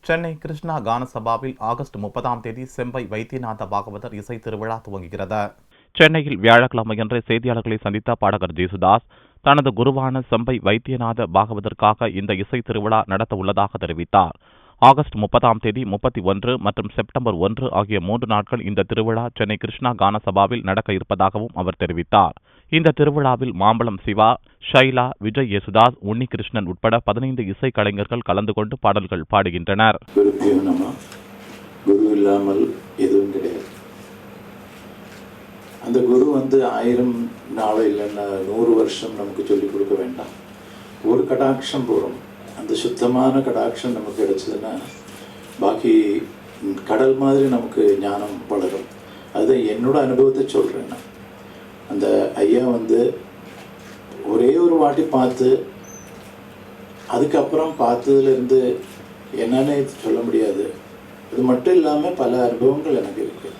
சென்னை கிருஷ்ணா கான சபாவில் ஆகஸ்ட் 30ஆம் தேதி செம்பை வைத்தியநாத பாகவதர் இசை திருவிழா துவங்குகிறது. சென்னையில் வியாழக்கிழமையன்று செய்தியாளர்களை சந்தித்த பாடகர் ஜேசுதாஸ், தனது குருவான செம்பை வைத்தியநாத பாகவதற்காக இந்த இசை திருவிழா நடத்த உள்ளதாக தெரிவித்தார். ஆகஸ்ட் 30ஆம் தேதி, 31 மற்றும் செப்டம்பர் 1 ஆகிய 3 நாட்கள் இந்த திருவிழா சென்னை கிருஷ்ணா கான சபாவில் நடக்க இருப்பதாகவும் அவர் தெரிவித்தார். இந்த திருவிழாவில் மாம்பழம் சிவா, ஷைலா, விஜய் யேசுதாஸ், உன்னிகிருஷ்ணன் உட்பட 15 இசை கலைஞர்கள் கலந்து கொண்டு பாடல்கள் பாடுகின்றனர். குரு இல்லாமல் எதுவும் கிடையாது. அந்த குரு 1000 நாளோ இல்லைன்னா 100 வருஷம் நமக்கு சொல்லிக் கொடுக்க வேண்டாம். ஒரு கடாட்சம் போகிறோம். அந்த சுத்தமான கடாட்சம் நமக்கு கிடைச்சதுன்னா பாக்கி கடல் மாதிரி நமக்கு ஞானம் வளரும். அது என்னோட அனுபவத்தை சொல்கிறேன். நான் அந்த ஐயா ஒரே ஒரு வாட்டி பார்த்து அதுக்கப்புறம் பார்த்ததுலேருந்து என்னன்னு சொல்ல முடியாது. அது மட்டும் இல்லாமல் பல அனுபவங்கள் எனக்கு இருக்குது.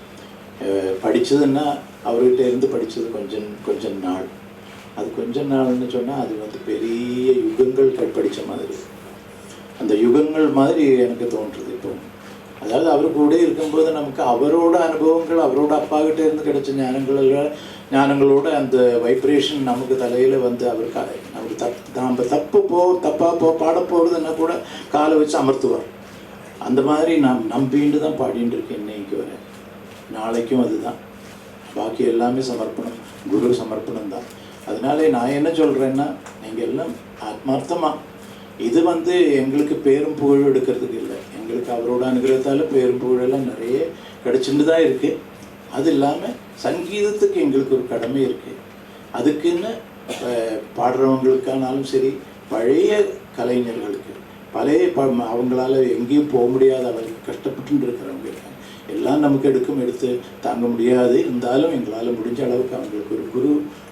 படித்ததுன்னா அவர்கிட்ட இருந்து படித்தது கொஞ்சம் நாள். அது கொஞ்சம் நாள்னு சொன்னால் அது பெரிய யுகங்கள் படித்த மாதிரி, அந்த யுகங்கள் மாதிரி எனக்கு தோன்றுறது இப்போ. அதாவது அவர் கூட இருக்கும்போது நமக்கு அவரோட அனுபவங்கள், அவரோட அப்பாக்கிட்ட இருந்து கிடைச்ச ஞானங்களோட அந்த வைப்ரேஷன் நமக்கு தலையில் அவர் தப்பாக பாட போகிறதுன்னா கூட காலை வச்சு அமர்த்துவார். அந்த மாதிரி நான் நம்பின்னு தான் பாடின்னு இருக்கேன் இன்னைக்கு வரை. நாளைக்கும் அதுதான். பாக்கி எல்லாமே சமர்ப்பணம், குரு சமர்ப்பணம் தான். அதனால நான் என்ன சொல்கிறேன்னா, நீங்கள் எல்லாம் ஆத்மார்த்தமாக இது எங்களுக்கு பேரும் புகழ் எடுக்கிறதுக்கு இல்லை. எங்களுக்கு அவரோட அனுகிரகத்தால் பேரும் புகழெல்லாம் நிறைய கிடைச்சிட்டு தான் இருக்குது. அது இல்லாமல் சங்கீதத்துக்கு எங்களுக்கு ஒரு கடமை இருக்குது. அதுக்குன்னு பாடுறவங்களுக்கானாலும் சரி, பழைய கலைஞர்களுக்கு அவங்களால எங்கேயும் போக முடியாத அவருக்கு கஷ்டப்பட்டு இருக்கிறவங்க இருக்காங்க. எல்லாம் நமக்கு எடுத்து தாங்க முடியாது. இருந்தாலும் எங்களால் முடிஞ்ச அளவுக்கு அவங்களுக்கு ஒரு குரு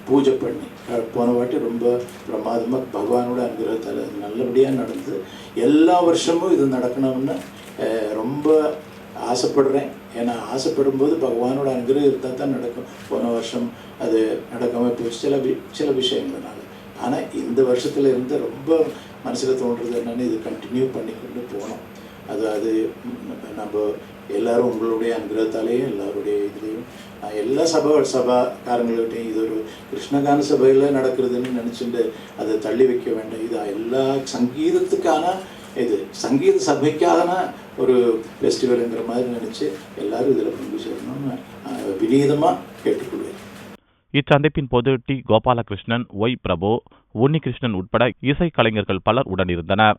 பூஜை பண்ணி போன வாட்டி ரொம்ப பிரமாதமாக பகவானோட அனுகிரகத்தால் அது நல்லபடியாக நடந்து எல்லா வருஷமும் இது நடக்கணும்னு ரொம்ப ஆசைப்படுறேன். ஏன்னா ஆசைப்படும்போது பகவானோட அனுகிரகம் இருந்தால் தான் நடக்கும். போன வருஷம் அது நடக்காமல் போச்சு சில விஷயங்கள்னால. ஆனால் இந்த வருஷத்துல இருந்து ரொம்ப மனசில் தோன்றுறது என்னென்னு இது கண்டினியூ பண்ணி கொண்டு போனோம். அது நம்ம எல்லோரும் உங்களுடைய அனுகிரகத்தாலேயும் எல்லாருடைய இதுலேயும் எல்லா சபாக்காரங்கள்கிட்டையும் இது ஒரு கிருஷ்ணகான சபையில் நடக்கிறதுன்னு நினச்சிட்டு அதை தள்ளி வைக்க வேண்டாம். இது எல்லா சங்கீதத்துக்கான சங்கீத சபைக்கான ஒரு ஃபெஸ்டிவலுங்கிற மாதிரி நினச்சி எல்லாரும் இதில் பங்கு சேரணும்னு விநீதமாக கேட்டுக்கொள்வேன். இச்சந்திப்பின் போது டி. கோபாலகிருஷ்ணன், ஒய். பிரபு, உன்னிகிருஷ்ணன் உட்பட இசை கலைஞர்கள் பலர் உடனிருந்தனர்.